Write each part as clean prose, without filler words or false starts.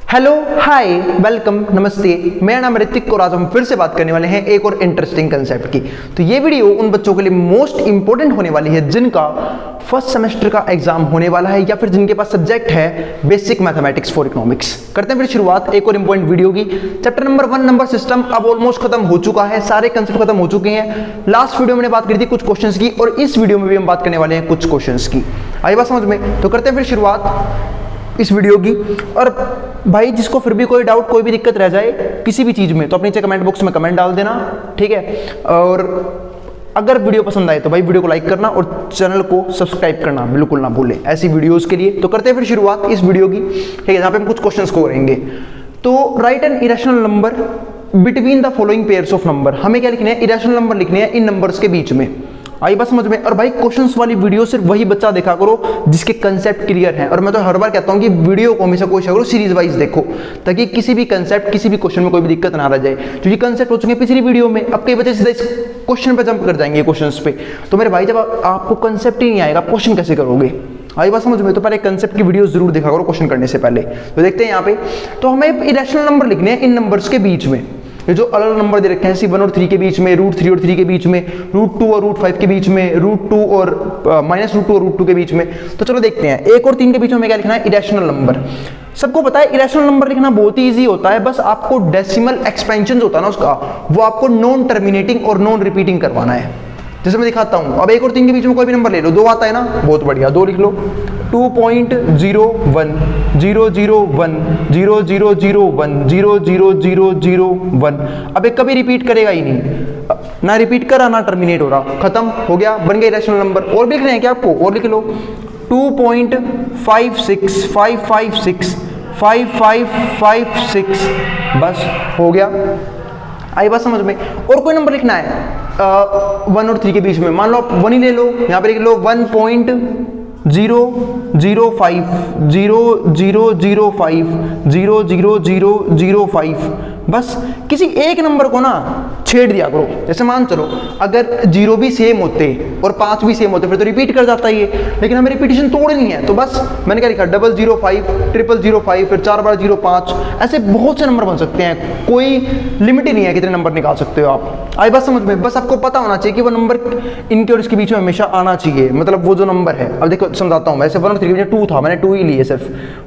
Hello hi welcome नमस्ते, मेरा नाम ऋतिक और आज हम फिर से बात करने वाले हैं एक और इंटरेस्टिंग कंसेप्ट की। तो ये वीडियो उन बच्चों के लिए मोस्ट इंपॉर्टेंट होने वाली है जिनका फर्स्ट सेमेस्टर का एग्जाम होने वाला है या फिर जिनके पास सब्जेक्ट है बेसिक मैथमेटिक्स फॉर इकोनॉमिक्स। करते हैं फिर शुरुआत एक और इंपॉर्टेंट वीडियो की। चैप्टर नंबर 1 नंबर सिस्टम अब ऑलमोस्ट खत्म हो चुका है, सारे कंसेप्ट खत्म हो चुके हैं। लास्ट वीडियो में मैंने बात करी थी कुछ क्वेश्चंस की और इस वीडियो में भी हम बात करने वाले हैं कुछ क्वेश्चंस की। आई बात समझ में? तो करते हैं फिर शुरुआत इस वीडियो की। और भाई जिसको फिर भी कोई डाउट कोई भी दिक्कत रह जाए किसी भी चीज़ में तो अपने नीचे कमेंट बॉक्स में कमेंट डाल देना, ठीक है। और अगर वीडियो पसंद आए तो भाई वीडियो को लाइक करना और चैनल को सब्सक्राइब करना बिल्कुल ना भूलें ऐसी वीडियोस के लिए। तो करते हैं फिर शुरुआत इस वीडियो की, ठीक है, जहाँ पे हम कुछ क्वेश्चंस को करेंगे। तो right an irrational number between the following pairs of number. हमें क्या लिखने हैं? इरेशनल नंबर लिखने हैं इन नंबर्स के बीच में। आई बात समझ में? और भाई क्वेश्चंस वाली वीडियो सिर्फ वही बच्चा देखा करो जिसके कंसेप्ट क्लियर है। और मैं तो हर बार कहता हूं कि वीडियो को हमेशा कोशिश करो सीरीज वाइज देखो ताकि किसी भी कंसेप्ट किसी भी क्वेश्चन में कोई भी दिक्कत ना रह जाए। क्योंकि कंसेप्ट हो चुके हैं पिछली वीडियो में, अब कई बच्चे सीधा इस क्वेश्चन पे जंप कर जाएंगे क्वेश्चंस पे। तो मेरे भाई जब आपको कंसेप्ट ही नहीं आएगा क्वेश्चन कैसे करोगे? आई बात समझ में? तो पहले कंसेप्ट की वीडियो जरूर देखा करो क्वेश्चन करने से पहले। तो देखते हैं यहाँ पे, तो हमें इरेशनल नंबर लिखने हैं इन नंबर्स के बीच में। ये जो अलग अलग नंबर दे रखे हैं C1 और 3 के बीच में, √3 और 3 के बीच में, √2 और √5 के बीच में, √2 और -√2 और √2 के बीच में। तो चलो देखते हैं 1 और 3 के बीच में हमें क्या लिखना है? Irrational number. सबको पता है इरेशनल नंबर लिखना बहुत ही ईजी होता है, बस आपको डेसिमल एक्सपेंशन होता है ना उसका, वो आपको नॉन टर्मिनेटिंग और नॉन रिपीटिंग करवाना है। जैसे मैं दिखाता हूं, अब 1 और 3 के बीच में कोई भी नंबर ले लो, 2 आता है ना, बहुत बढ़िया, 2 लिख लो। 2.01 001 0001 0001। अब एक कभी रिपीट करेगा ही नहीं, ना रिपीट करा ना टर्मिनेट हो रहा, खत्म हो गया, बन गया इरेशनल नंबर। और भी लिख रहे हैं क्या आपको? और लिख लो 2.565556 बस हो गया। आई बात समझ में? और कोई नंबर लिखना है 1 और 3 के बीच में, मान लो आप 1 ही ले लो, यहाँ पे लिख लो 1.005 बस किसी एक नंबर को ना छेड़ दिया करो। जैसे मान चलो अगर 0 भी सेम होते और 5 भी सेम होते फिर तो रिपीट कर जाता है ये, लेकिन हमें रिपीटिशन तोड़नी है। तो बस मैंने क्या लिखा? 005 0005 फिर 4 बार 05, ऐसे बहुत से नंबर बन सकते हैं, कोई लिमिट ही नहीं है कितने नंबर निकाल सकते हो आप। आई बात समझ में? बस आपको पता होना चाहिए कि वो नंबर इनके और इसके बीच में हमेशा आना चाहिए, मतलब वो जो नंबर है। अब देखो समझाता हूँ, वैसे 1 और 3 के बीच 2 था, मैंने 2 ही लिए, सिर्फ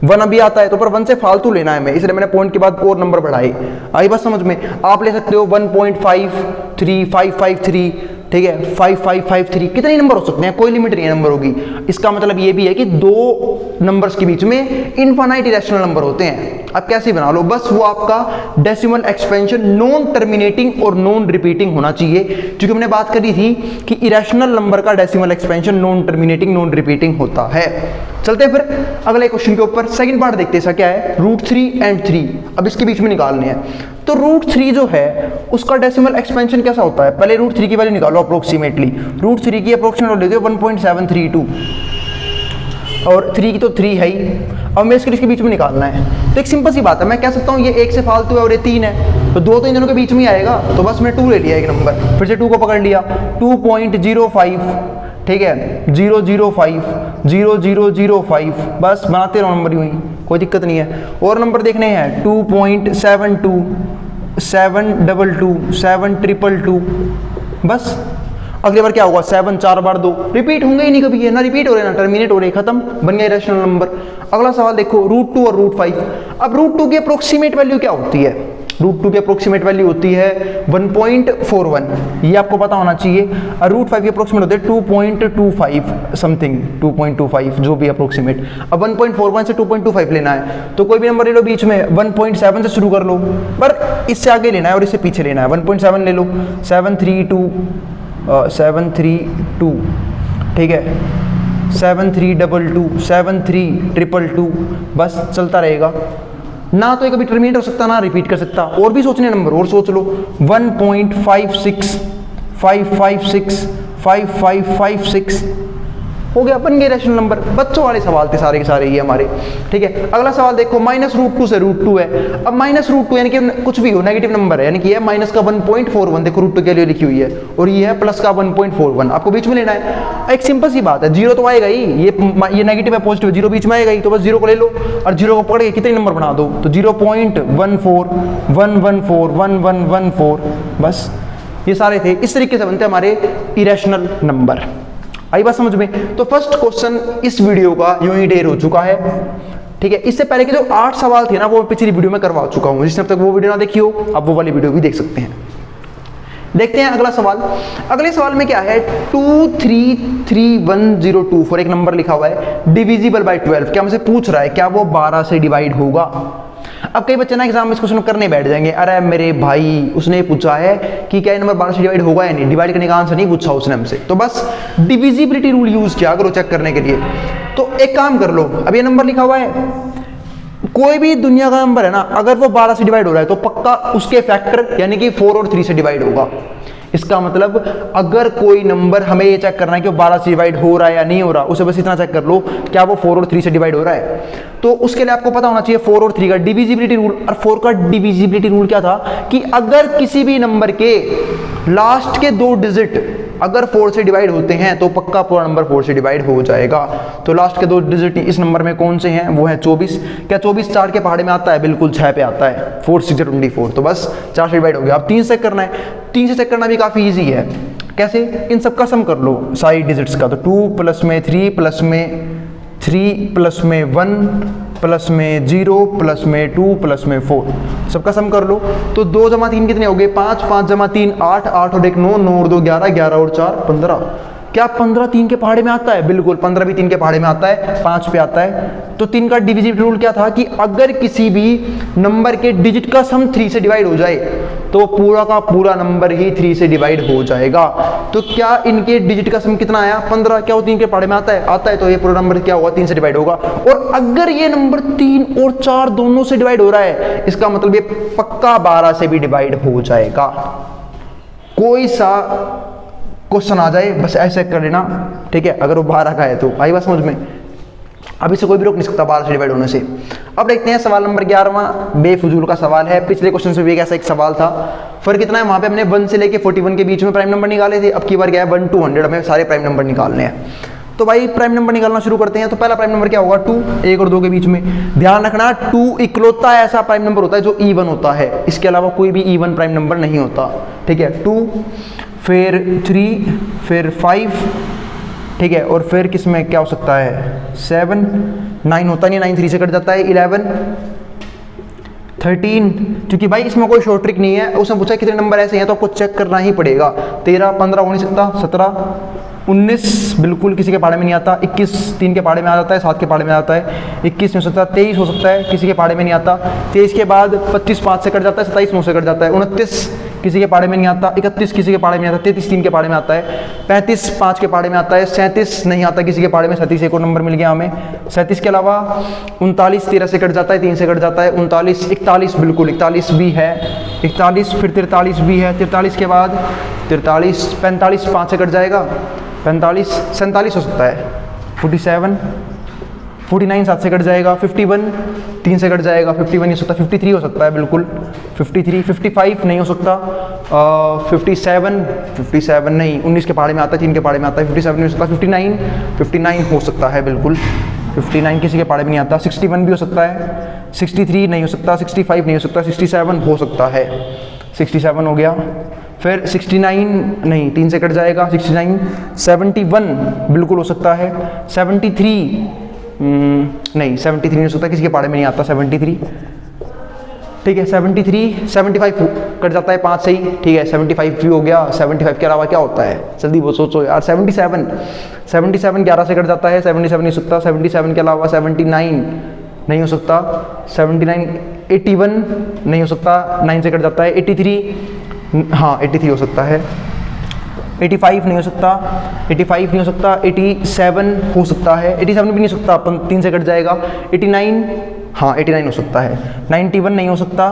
1 अभी आता है तो पर 1 से फालतू लेना है मैं, इसलिए मैंने पॉइंट के बाद और नंबर बढ़ाए। आई बात समझ में? आप ले सकते हो 1.53553, ठीक है, 5553, कितने नंबर हो सकते हैं, कोई लिमिट नहीं है नंबरों की। इसका मतलब ये भी है कि 2 नंबर्स के बीच में इनफाइनाइट इरेशनल नंबर होते हैं। अब कैसे बना लो, बस वो आपका डेसिमल एक्सपेंशन नॉन टर्मिनेटिंग और नॉन रिपीटिंग होना चाहिए। क्योंकि हमने बात करी थी कि इरेशनल नंबर का decimal expansion non terminating non repeating होता है। चलते हैं फिर अगले क्वेश्चन के ऊपर। सेकंड पार्ट देखते हैं इसका क्या है, √3 and 3 अब इसके बीच में निकालने हैं। तो √3 जो है उसका डेसिमल एक्सपेंशन कैसा होता है? पहले √3 की वैल्यू निकालो अप्रोक्सीमेटली। √3 की अप्रोक्सीमेट वैल्यू लेते हो 1.732 और 3 की तो 3 है ही। अब मैं इसके बीच में निकालना है तो एक सिंपल सी बात है, मैं कह सकता हूँ ये 1 से फालतू है और ये 3 है, तो 2 तो इन दोनों के बीच में ही आएगा। तो बस मैं 2 ले लिया एक नंबर, फिर से 2 को पकड़ लिया, 2.05, ठीक है, 005 0005 बस बनाते रहो नंबर यूं ही, कोई दिक्कत नहीं है। और नंबर देखने हैं 2.72 722 722 बस। अगली बार क्या होगा? 7 4 बार 2 रिपीट होंगे ही नहीं कभी, ये ना रिपीट हो रहे ना टर्मिनेट हो रहे, खत्म, बन गया इरेशनल नंबर। अगला सवाल देखो √2 और √5। अब √2 की अप्रोक्सीमेट वैल्यू क्या होती है? √2 की अप्रोक्सीमेट वैल्यू होती है 1.41, ये आपको पता होना चाहिए। और √5 की अप्रोक्सीमेट होते हैं 2.25 समथिंग, 2.25 जो भी अप्रोक्सीमेट। अब 1.41 से 2.25 लेना है तो कोई भी नंबर ले लो बीच में, 1.7 से शुरू कर लो, पर इससे आगे लेना है और इससे पीछे लेना है। 1.7 ले लो, 732, ठीक है, 7322 73222 बस चलता रहेगा ना। तो ये कभी टर्मिनेट हो सकता ना रिपीट कर सकता। और भी सोचने नंबर, और सोच लो 1.56 556 5556 हो गया, बन गए रैशनल नंबर। बच्चों वाले सवाल थे सारे के सारे ये हमारे, ठीक है। अगला सवाल देखो, -√2 से √2 है। अब -√2 यानी कि कुछ भी हो, नेगेटिव नंबर है, यानी कि ये माइनस का 1.41 देखो √2 के लिए लिखी हुई है, और ये है प्लस का 1.41, आपको बीच में लेना है। एक सिंपल सी बात है, जीरो तो आएगा ही, ये नेगेटिव है पॉजिटिव, जीरो बीच में आएगा ही, तो बस जीरो को ले लो और जीरो को पकड़ के कितने नंबर बना दो, तो 0.1411411114, बस ये सारे थे। इस तरीके से बनते हमारे इरेशनल नंबर। आई बात समझ में? तो फर्स्ट क्वेश्चन इस वीडियो का यूं ही ढेर हो चुका है, ठीक है। इससे पहले के जो 8 सवाल थे ना, वो पिछली वीडियो में करवा चुका हूं, जिसने अब तक वो वीडियो ना देखी हो, आप वो वाली वीडियो भी देख सकते हैं। देखते हैं अगला सवाल। अगले सवाल में क्या है, 233102 एक नंबर लिखा हुआ है, डिविजिबल बाय 12। क्या मुझसे पूछ रहा है क्या वो 12 से डिवाइड होगा? अब कई बच्चे ना एग्जाम में इस क्वेश्चन करने बैठ जाएंगे, अरे मेरे भाई उसने पूछा है कि क्या ये नंबर 12 से डिवाइड होगा या नहीं, डिवाइड करने का आंसर नहीं पूछा उसने हमसे, तो बस डिविजिबिलिटी रूल यूज किया करो चेक करने के लिए। तो एक काम कर लो, अब ये नंबर लिखा हुआ है, कोई भी दुनिया का नंबर है ना, अगर वो 12 से डिवाइड हो रहा है तो पक्का उसके फैक्टर यानी कि 4 और 3 से डिवाइड होगा। इसका मतलब अगर कोई नंबर, हमें ये चेक करना है कि वो 12 से डिवाइड हो रहा है या नहीं हो रहा, उसे बस इतना चेक कर लो क्या वो 4 और 3 से डिवाइड हो रहा है। तो उसके लिए आपको पता होना चाहिए 4 और 3 का डिविजिबिलिटी रूल। और 4 का डिविजिबिलिटी रूल क्या था कि अगर किसी भी नंबर के लास्ट के 2 डिजिट अगर 4 से डिवाइड होते हैं तो पक्का पूरा नंबर 4 से डिवाइड हो जाएगा। तो लास्ट के 2 डिजिट इस नंबर में कौन से हैं, वो है 24। क्या 24 4 के पहाड़े में आता है? बिल्कुल 6 पे आता है, 4 6 24, तो बस 4 से डिवाइड हो गया। अब 3 से करना है, 3 से चेक करना भी काफ़ी ईजी है। कैसे? इन सब का सम कर लो सारी डिजिट्स का, तो 2 प्लस में 3 प्लस में 3 प्लस में 1 प्लस में 0 प्लस में 2 प्लस में 4, सबका सम कर लो। तो 2 जमा 3 कितने हो गए? 5, 5 जमा 3 8, 8 और 1 9, 9 और 2 11, 11 और 4 15। क्या 15 3 के पहाड़े में आता है? बिल्कुल 15 भी 3 के पहाड़े में आता है, 5 पे आता है। तो 3 का डिविजिबिलिटी रूल क्या था कि अगर किसी भी नंबर के डिजिट का सम 3 से डिवाइड हो जाए तो पूरा का पूरा नंबर ही 3 से डिवाइड हो जाएगा। तो क्या इनके डिजिट का सम कितना आया? 15। क्या वो 3 के पहाड़े में आता है? आता है, तो ये पूरा नंबर क्या होगा? 3 से डिवाइड होगा। और अगर ये नंबर 3 और 4 दोनों से डिवाइड हो रहा है, इसका मतलब ये पक्का 12 से भी डिवाइड हो जाएगा। कोई सा क्वेश्चन आ जाए बस ऐसे कर लेना, ठीक है, अगर वो 12 का है तो। आई बात समझ में? अभी से कोई भी रोक नहीं सकता 12 से डिवाइड होने से। अब देखते हैं सवाल नंबर 11वां, बेफजूल का सवाल है। पिछले क्वेश्चन से भी एक ऐसा एक सवाल था। फर्क कितना है, वहां पे हमने 1 से लेके 41 के बीच में प्राइम नंबर निकाले थे, अब की बार क्या है 1 to 100 हमें सारे प्राइम नंबर निकालने हैं। तो भाई प्राइम नंबर निकालना शुरू करते हैं। तो पहला प्राइम नंबर क्या होगा? 2, 1 और 2 के बीच में। ध्यान रखना 2 इकलौता ऐसा प्राइम नंबर होता है जो इवन होता है, इसके अलावा कोई भी इवन प्राइम नंबर नहीं होता, ठीक है। 2 फिर 3 फिर 5, ठीक है, और फिर किस में क्या हो सकता है? 7, 9 होता नहीं, 9 3 से कट जाता है, 11 13, क्योंकि भाई इसमें कोई शॉर्ट ट्रिक नहीं है। उसने पूछा कितने नंबर ऐसे हैं तो आपको चेक करना ही पड़ेगा। 13 15 हो नहीं सकता, 17 19 बिल्कुल किसी के पहाड़े में नहीं आता, 21 3 के पहाड़े में आ जाता है, 7 के पहाड़े में आता है, 21 नहीं हो सकता, 23 हो सकता है, किसी के पहाड़े में नहीं आता। 23 के बाद 25 5 से कट जाता है, 27 9 से कट जाता है, 29 किसी के पहाड़े में नहीं आता, 31 किसी के पहाड़े में आता है, 33 3 के पहाड़े में आता है, 35 5 के पहाड़े में आता है, 37 नहीं आता किसी के पहाड़े में, 37 एक और नंबर मिल गया हमें। 37 के अलावा 39 13 से कट जाता है, 3 से कट जाता है, 39 41 बिल्कुल 41 भी है, 41 फिर 43 भी है, 43 के बाद 43 45 5 से कट जाएगा, 45 47 हो सकता है, 47 49 7 से कट जाएगा, 51 3 से कट जाएगा, 51 नहीं हो सकता, 53 हो सकता है बिल्कुल, 53 55 नहीं हो सकता, 57 नहीं, 19 के पहाड़े में आता है, 3 के पहाड़े में आता है, 57 नहीं हो सकता, 59 हो सकता है बिल्कुल, 59 किसी के पहाड़े में नहीं आता, 61 भी हो सकता है, 63 नहीं हो सकता, 65 नहीं हो सकता, 67 हो सकता है, 67 हो गया। फिर 69 नहीं, 3 से कट जाएगा, 69 71 बिल्कुल हो सकता है, 73 नहीं, 73 नहीं हो सकता, किसी के पहाड़े में नहीं आता 73, ठीक है, 73 75 कट जाता है 5 से ही, ठीक है, 75 भी हो गया। 75 के अलावा क्या होता है, जल्दी वो सोचो यार। 77 11 से कट जाता है, 77 नहीं हो सकता, 77 के अलावा 79 नहीं हो सकता, 79 81 नहीं हो सकता, 9 से कट जाता है, 83 हाँ 83 हो सकता है, 85 नहीं हो सकता, 85 नहीं हो सकता, 87 हो सकता है, 87 भी नहीं हो सकता, 3 से कट जाएगा, 89 हाँ 89 हो सकता है, 91 नहीं हो सकता,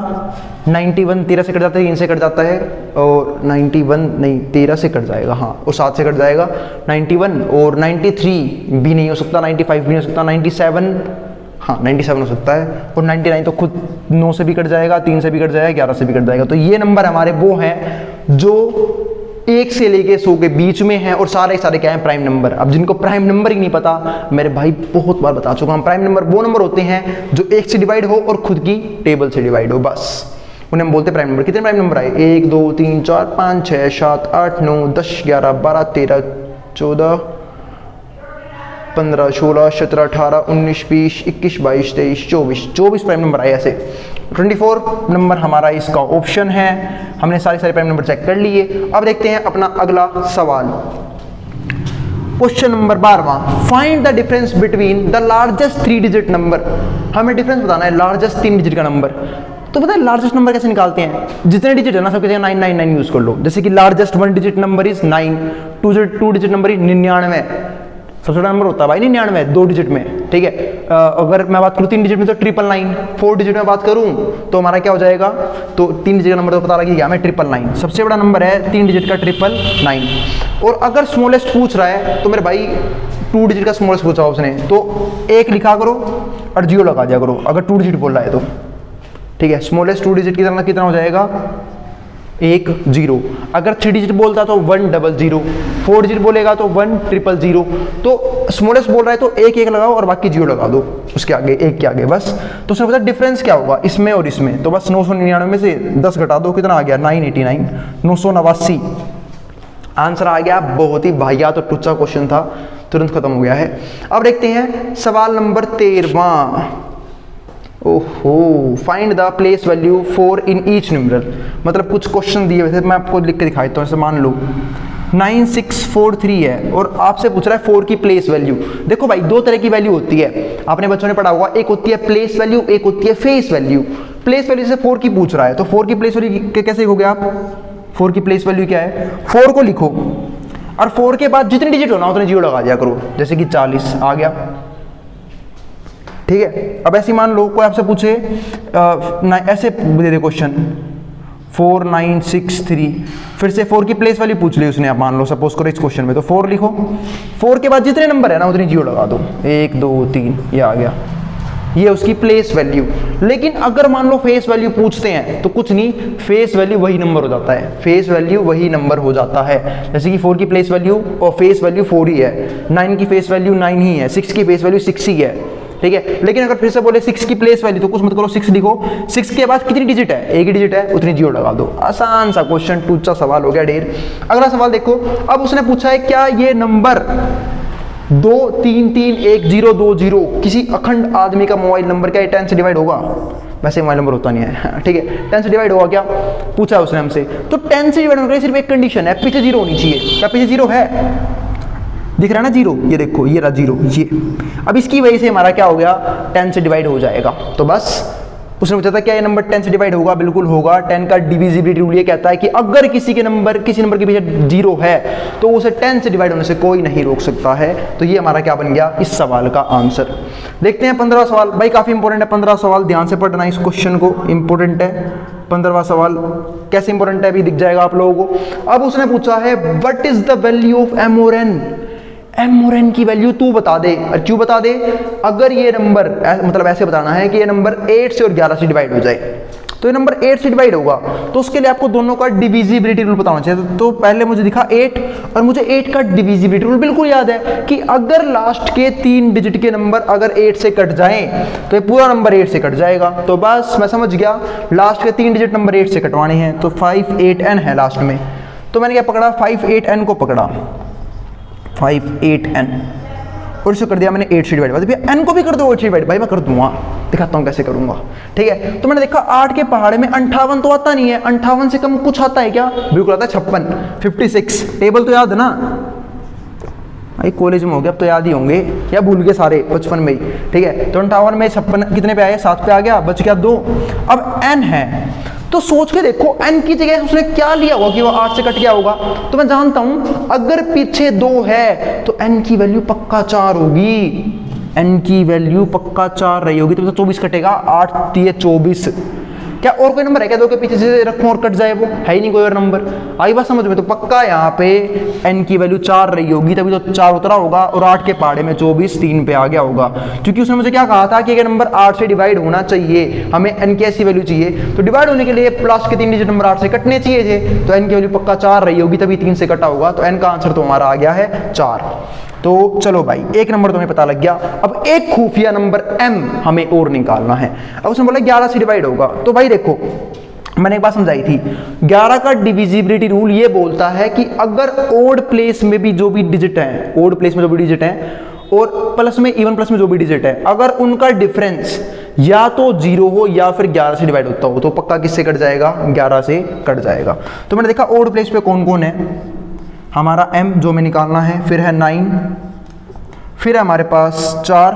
91 13 से कट जाता है, 3 से कट जाता है, और 91 नहीं 13 से कट जाएगा, हाँ और 7 से कट जाएगा 91, और 93 भी नहीं हो सकता, 95 भी नहीं हो सकता, 97 हाँ 97 हो सकता है, और 99 तो खुद 9 से भी कट जाएगा, 3 से भी कट जाएगा, 11 से भी कट जाएगा। तो ये नंबर हमारे वो हैं जो 1 से लेके 100 के बीच में है, और सारे सारे क्या हैं, प्राइम नंबर। अब जिनको प्राइम नंबर ही नहीं पता, मेरे भाई बहुत बार बता चुका हूं, प्राइम नंबर वो नंबर होते हैं जो 1 से डिवाइड हो और खुद की टेबल से डिवाइड हो, बस उन्हें हम बोलते हैं प्राइम नंबर। कितने प्राइम नंबर आए, 1 2 3 4 5 6 7 8 9 10 11 12 13 14 15 16 17 18 19 20 21 22 23 24 प्राइम नंबर आए ऐसे। 24 नंबर हमारा इसका ऑप्शन है। हमने सारे प्राइम नंबर चेक कर लिए। अब देखते हैं अपना अगला सवाल, क्वेश्चन नंबर 12वां, find the difference between the largest 3 digit number. हमें डिफरेंस बताना है लार्जेस्ट 3 डिजिट का नंबर। तो पता है लार्जेस्ट नंबर कैसे निकालते हैं, जितने डिजिट है ना सबके जगह 999 यूज कर लो। जैसे कि largest 1 digit number is 9, 2 digit number is 99, सबसे बड़ा नंबर होता है भाई 99 2 डिजिट में, ठीक है। अगर मैं बात करूँ 3 डिजिट में तो 999, 4 डिजिट में बात करूँ तो हमारा क्या हो जाएगा, तो 3 डिजिट का नंबर तो पता लग गया हमें 999, सबसे बड़ा नंबर है 3 डिजिट का 999। और अगर स्मॉलेस्ट पूछ रहा है तो मेरे भाई 2 डिजिट का स्मॉलेस्ट पूछा उसने तो 1 लिखा करो और 0 लगा दिया करो अगर 2 डिजिट बोल रहा है तो, ठीक है। स्मॉलेस्ट 2 डिजिट की तरह कितना हो जाएगा, 1 0। अगर 3 डिजिट बोलता तो 100, 4 डिजिट बोलेगा तो 1000। तो स्मॉलेस्ट बोल रहा है तो 1 1 लगाओ और बाकी 0 लगा दो उसके आगे, 1 के आगे बस। तो उसने पूछा डिफरेंस क्या होगा इसमें और इसमें, तो बस 999 में से 10 घटा दो, कितना आ गया 989, 989। आंसर आ गया। बहुत ही वाहियात और टुच्चा क्वेश्चन था, तुरंत खत्म हो गया है। अब देखते हैं सवाल नंबर 13वां। ओहो, find the place value 4 in each numeral. मतलब कुछ क्वेश्चन दिए, वैसे मैं आपको लिख के दिखाता हूँ। जैसे मान लो 9643 है और आपसे पूछ रहा है 4 की प्लेस वैल्यू। देखो भाई 2 तरह की वैल्यू होती है, आपने बच्चों ने पढ़ा होगा, एक होती है प्लेस वैल्यू, एक होती है फेस वैल्यू। प्लेस वैल्यू से 4 की पूछ रहा है तो 4 की प्लेस वैल्यू कैसे लिखोगे आप, 4 की प्लेस वैल्यू क्या है, 4 को लिखो और 4 के बाद जितने डिजिट होना उतने 0 लगा दिया करो। जैसे कि 40 आ गया, ठीक है। अब ऐसे मान लो कोई आपसे पूछे ऐसे दे दे क्वेश्चन 4963, फिर से 4 की प्लेस वैल्यू पूछ ली उसने, आप मान लो सपोज करो इस क्वेश्चन में, तो 4 लिखो, 4 के बाद जितने नंबर है ना उतनी 0 लगा दो, 1 2 3 ये आ गया, ये उसकी प्लेस वैल्यू। लेकिन अगर मान लो फेस वैल्यू पूछते हैं तो कुछ नहीं, फेस वैल्यू वही नंबर हो जाता है, फेस वैल्यू वही नंबर हो जाता है। जैसे कि 4 की प्लेस वैल्यू और फेस वैल्यू 4 ही है, 9 की फेस वैल्यू 9 ही है, 6 की फेस वैल्यू 6 ही है, ठीक है। लेकिन अगर फिर से बोले 6 की प्लेस वैल्यू तो कुछ मत करो, 6 लिखो, 6 के बाद कितनी डिजिट है, एक ही डिजिट है, उतनी 0 लगा दो। आसान सा क्वेश्चन, टूचा सवाल हो गया ढेर। अगला सवाल देखो, अब उसने पूछा है क्या ये नंबर 23312020 किसी अखंड आदमी का मोबाइल नंबर, क्या 10 से डिवाइड होगा? वैसे मोबाइल नंबर होता नहीं है, ठीक है। 10 से डिवाइड होगा क्या पूछा उसने हमसे, तो 10 से डिवाइड होने के लिए सिर्फ एक कंडीशन है, पीछे 0 होनी चाहिए। क्या पीछे 0 है? दिख रहा है ना 0, ये देखो ये रहा 0 ये। अब इसकी वजह से हमारा क्या हो गया, 10 से डिवाइड हो जाएगा। तो बस उसने पूछा था क्या ये नंबर 10 से डिवाइड होगा, बिल्कुल होगा। 10 का डिविजिबिलिटी रूल ये कहता है कि अगर किसी नंबर के पीछे 0 है तो उसे 10 से डिवाइड होने से कोई नहीं रोक सकता है। तो ये हमारा क्या बन गया इस सवाल का आंसर। देखते हैं 15वां सवाल, भाई काफी इंपॉर्टेंट है 15वां सवाल, ध्यान से पढ़ना इस क्वेश्चन को, इंपॉर्टेंट है 15वां सवाल। कैसे इंपॉर्टेंट है अभी दिख जाएगा आप लोगों को। अब उसने पूछा है what is the value of m और n, m और n की वैल्यू तू बता दे। और क्यों बता दे, अगर ये नंबर मतलब ऐसे बताना है कि ये नंबर 8 से और 11 से डिवाइड हो जाए, तो ये नंबर 8 से डिवाइड होगा, तो उसके लिए आपको दोनों का डिविजिबिलिटी रूल बताना चाहिए। तो पहले मुझे दिखा 8 और मुझे 8 का डिविजिबिलिटी रूल बिल्कुल याद है कि अगर लास्ट के 3 डिजिट के नंबर अगर 8 से कट जाएं तो ये पूरा नंबर 8 से कट जाएगा। तो बस मैं समझ गया, लास्ट के 3 डिजिट नंबर 8 से कटवाने हैं, तो 58n है लास्ट में। तो मैंने क्या पकड़ा, 58n को पकड़ा, 58n, और इसे कर दिया मैंने 8 से डिवाइड। भैया n को भी कर दो 8 से डिवाइड, भाई मैं कर दूंगा, दिखाता हूँ कैसे करूंगा, ठीक है। तो मैंने देखा 8 के पहाड़े में 58 तो आता नहीं है, 58 से कम कुछ आता है क्या, बिल्कुल आता है 56, 56। टेबल तो याद है ना भाई, कॉलेज में हो गया अब तो याद ही होंगे, या भूल गए सारे बचपन में ही, ठीक है। तो 58 में 56 कितने पे आए, 7 पे आ गया, बच गया 2। अब n है तो सोच के देखो n की जगह उसने क्या लिया होगा कि वो 8 से कट गया होगा। तो मैं जानता हूं अगर पीछे 2 है तो n की वैल्यू पक्का 4 होगी, n की वैल्यू पक्का 4 रही होगी, तो 24 कटेगा, 8 3 24। क्या और कोई नंबर है क्या 2 के पीछे से रखूं और कट जाए? वो है ही नहीं कोई और नंबर। आई बात समझ में? तो पक्का यहाँ पे n की वैल्यू 4 रही होगी, तभी तो 4 उतरा होगा और 8 के पहाड़े में 24 3 पे आ गया होगा। क्योंकि उसने मुझे क्या कहा था कि अगर नंबर 8 से डिवाइड होना चाहिए, हमें n की ऐसी वैल्यू चाहिए, तो डिवाइड होने के लिए प्लस के 3 डिजिट नंबर 8 से कटने चाहिए थे, तो n की वैल्यू पक्का 4 रही होगी, तभी 3 से कटा होगा, तो n का आंसर तो हमारा आ गया है 4। तो चलो भाई, एक नंबर तुम्हें पता लग गया। अब एक खुफिया नंबर m हमें और निकालना है। अब उसने बोला 11 से डिवाइड होगा, तो भाई देखो मैंने एक बात समझाई थी, 11 का डिविजिबिलिटी रूल ये बोलता है कि अगर ओड प्लेस में भी जो भी डिजिट है, ओड प्लेस में जो भी डिजिट है और प्लस में इवन प्लस में जो भी डिजिट है, अगर उनका डिफरेंस या तो 0 हो या फिर 11 से डिवाइड होता हो, तो पक्का किससे कट जाएगा? 11 से कट जाएगा। तो मैंने देखा ओड प्लेस पे कौन कौन है, हमारा m जो हमें निकालना है, फिर है 9, फिर है हमारे पास 4,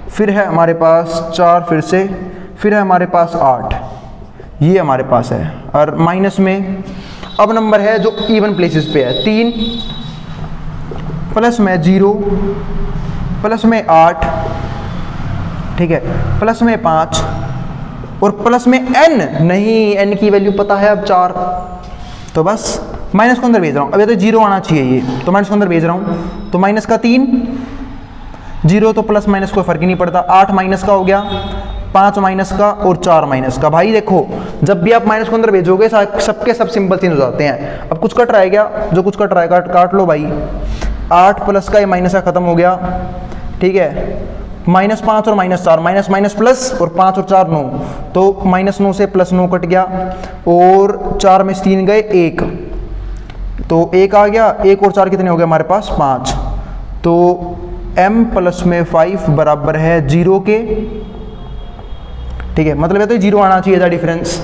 फिर है हमारे पास 4 फिर है हमारे पास 8, ये हमारे पास है। और माइनस में अब नंबर है जो इवन प्लेसेस पे है, 3, प्लस में 0, प्लस में 8, ठीक है, प्लस में 5 और प्लस में n। नहीं, n की वैल्यू पता है अब 4, तो बस माइनस को अंदर भेज रहा हूँ। अब ये तो 0 आना चाहिए, ये तो माइनस को अंदर भेज रहा हूँ, तो माइनस का 3, 0 तो प्लस माइनस कोई फर्क ही नहीं पड़ता, 8 माइनस का हो गया, 5 माइनस का और 4 माइनस का। भाई देखो जब भी आप माइनस को अंदर भेजोगे सबके सब सिंबल चेंज हो जाते हैं। अब कुछ कट रहा है क्या? जो कुछ कट रहा है काट लो भाई। 8 प्लस का ये माइनस का खत्म हो गया, ठीक है, -5 और -4, माइनस माइनस प्लस और 5 और 4 9, तो -9 से +9 कट गया और 4 में 3 गए 1, तो 1 आ गया, 1 और 4 कितने हो गए हमारे पास? 5। तो m प्लस में 5 बराबर है 0 के, ठीक है, मतलब है तो 0 आना चाहिए था डिफरेंस,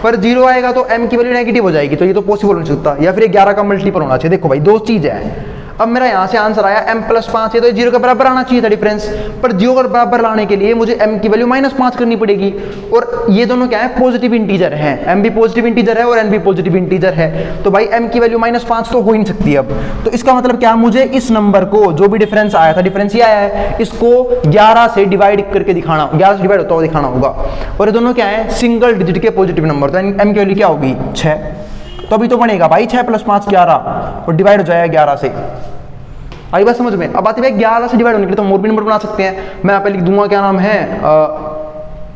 पर 0 आएगा तो m की वैल्यू नेगेटिव हो जाएगी, तो ये तो पॉसिबल नहीं सकता, या फिर 11 का मल्टीपल होना चाहिए। देखो भाई दो चीज़ है। अब मेरा यहाँ से आंसर आया m + 5 है, तो 0 के बराबर आना चाहिए था डिफरेंस, पर 0 के बराबर लाने के लिए मुझे m की वैल्यू -5 करनी पड़ेगी। और ये दोनों क्या है? पॉजिटिव इंटीजर है, m भी पॉजिटिव इंटीजर है और n भी पॉजिटिव इंटीजर है, तो भाई m की वैल्यू -5 तो हो ही नहीं सकती अब। तो इसका मतलब क्या? मुझे इस नंबर को जो भी डिफरेंस आया था, डिफरेंस ये आया है, इसको 11 से डिवाइड करके दिखाना, 11 से डिवाइड होता हुआ दिखाना होगा। और ये दोनों क्या है? सिंगल डिजिट के पॉजिटिव नंबर, तो m की वैल्यू क्या होगी? 6। तो अभी तो बनेगा भाई 6 + 5 11 और डिवाइड हो जाएगा 11 से। आई बात समझ में? अब बात है 11 से डिवाइड होने के लिए तो और भी नंबर बना सकते हैं। मैं यहाँ पे लिख दूंगा, क्या नाम है,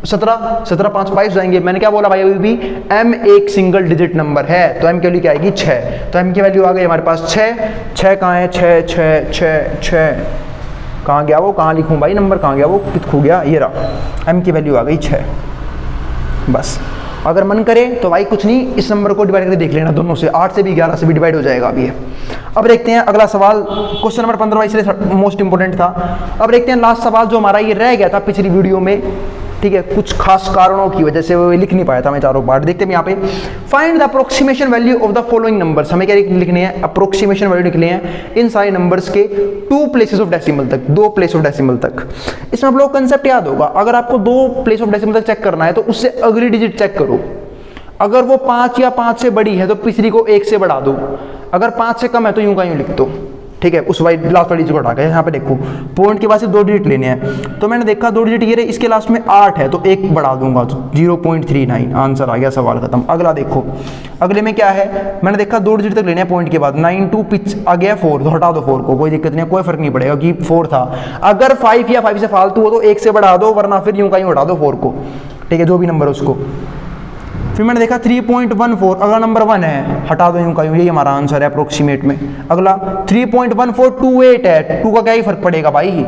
17, 17 5 22 जाएंगे। मैंने क्या बोला भाई? अभी भी m एक सिंगल डिजिट नंबर है, तो m की वैल्यू क्या आएगी? 6। तो m की वैल्यू आ गई हमारे पास 6 कहाँ है? 6 कहाँ गया वो? कहाँ लिखूँ भाई नंबर? कहाँ गया वो? कित खो गया? ये रहा, m की वैल्यू आ गई 6। बस अगर मन करे तो भाई कुछ नहीं, इस नंबर को डिवाइड करके देख लेना दोनों से, 8 से भी 11 से भी डिवाइड हो जाएगा अभी। अब देखते हैं अगला सवाल, क्वेश्चन नंबर 15 इसलिए मोस्ट इंपोर्टेंट था। अब देखते हैं लास्ट सवाल जो हमारा ये रह गया था पिछली वीडियो में, ठीक है, कुछ खास कारणों की वजह से वो लिख नहीं पाया था मैं चारों पार्ट। देखते हैं यहाँ पे, find the approximation value of the following numbers. हमें क्या लिखने हैं? अप्रोक्सीमेशन वैल्यू लिखने हैं इन सारे नंबर्स के 2 प्लेसेस ऑफ डेसिमल तक, 2 प्लेस ऑफ डेसिमल तक। इसमें आप लोग कंसेप्ट याद होगा, अगर आपको 2 प्लेस ऑफ डेसिमल तक चेक करना है तो उससे अगली डिजिट चेक करो। अगर वो 5 या 5 से बड़ी है तो पिछली को 1 से बढ़ा दो, अगर 5 से कम है तो यूं का यूं लिख दो, ठीक है, उस वाइट लास्ट वाली चीज को हटा के। यहाँ पे देखो पॉइंट के बाद से 2 डिजिट लेने हैं, तो मैंने देखा 2 डिजिट ये रहे, इसके लास्ट में 8 है तो 1 बढ़ा दूंगा, तो 0.39 आंसर आ गया, सवाल खत्म। अगला देखो, अगले में क्या है? मैंने देखा 2 डिजिट तक लेने हैं पॉइंट के बाद, 9 2 पिच आ गया 4, तो हटा दो 4 को, कोई दिक्कत नहीं है, कोई फर्क नहीं पड़ेगा कि 4 था। अगर 5 या 5 से फालतू हो तो 1 से बढ़ा दो, वरना फिर यूं का यूं हटा दो 4 को, ठीक है, जो भी नंबर उसको। फिर मैंने देखा 3.14, अगला नंबर 1 है, हटा दो यूं का यूं, यही हमारा आंसर है अप्रोक्सीमेट में। अगला 3.1428 है, 2 का क्या ही फर्क पड़ेगा भाई,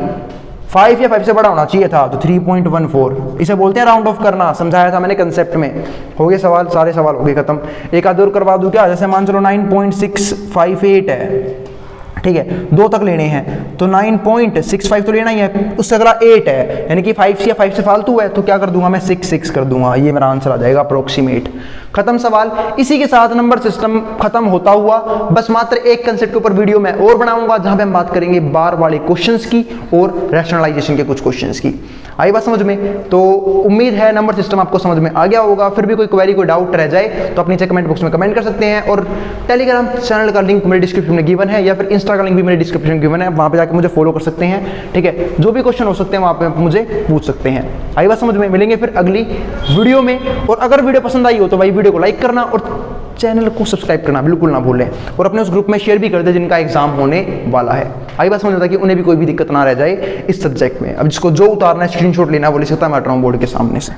5 या 5 से बड़ा होना चाहिए था, तो 3.14 इसे बोलते हैं राउंड ऑफ करना, समझाया था मैंने कंसेप्ट में। हो गए सवाल, सारे सवाल हो गए खत्म। एक आध और करवा दूं क्या? जैसे मान चलो 9.658 है, ठीक है, 2 तक लेने हैं तो 9.65 तो लेना ही है, उससे अगला 8 है, यानी कि 5 या 5 से फालतू है तो क्या कर दूंगा मैं? 6 कर दूंगा, ये मेरा आंसर आ जाएगा अप्रोक्सीमेट। खत्म सवाल। इसी के साथ नंबर सिस्टम खत्म होता हुआ बस मात्र एक कंसेप्ट के ऊपर वीडियो मैं और बनाऊंगा, जहां पे हम बात करेंगे बार वाले क्वेश्चंस की और रैशनलाइजेशन के कुछ क्वेश्चंस की। आई बात समझ में? तो उम्मीद है नंबर सिस्टम आपको समझ में आ गया होगा। फिर भी कोई क्वेरी, कोई डाउट रह जाए तो आप नीचे कमेंट बॉक्स में कमेंट कर सकते हैं, और टेलीग्राम चैनल का लिंक मेरे डिस्क्रिप्शन में गिवन है, या फिर इंस्टा का लिंक भी मेरे डिस्क्रिप्शन में गिवन है, वहां पे जाकर मुझे फॉलो कर सकते हैं। ठीक है, जो भी क्वेश्चन हो सकते हैं वहां पे मुझे पूछ सकते हैं। आई बात समझ में? मिलेंगे फिर अगली वीडियो में, और अगर वीडियो पसंद आई हो तो भाई वीडियो को लाइक करना और चैनल को सब्सक्राइब करना बिल्कुल ना भूलें, और अपने उस ग्रुप में शेयर भी कर दें जिनका एग्जाम होने वाला है। आई बात समझ आता कि उन्हें भी कोई भी दिक्कत ना रह जाए इस सब्जेक्ट में। अब जिसको जो उतारना है, स्क्रीनशॉट लेना, वो ले सकता है, मैं बोर्ड के सामने से।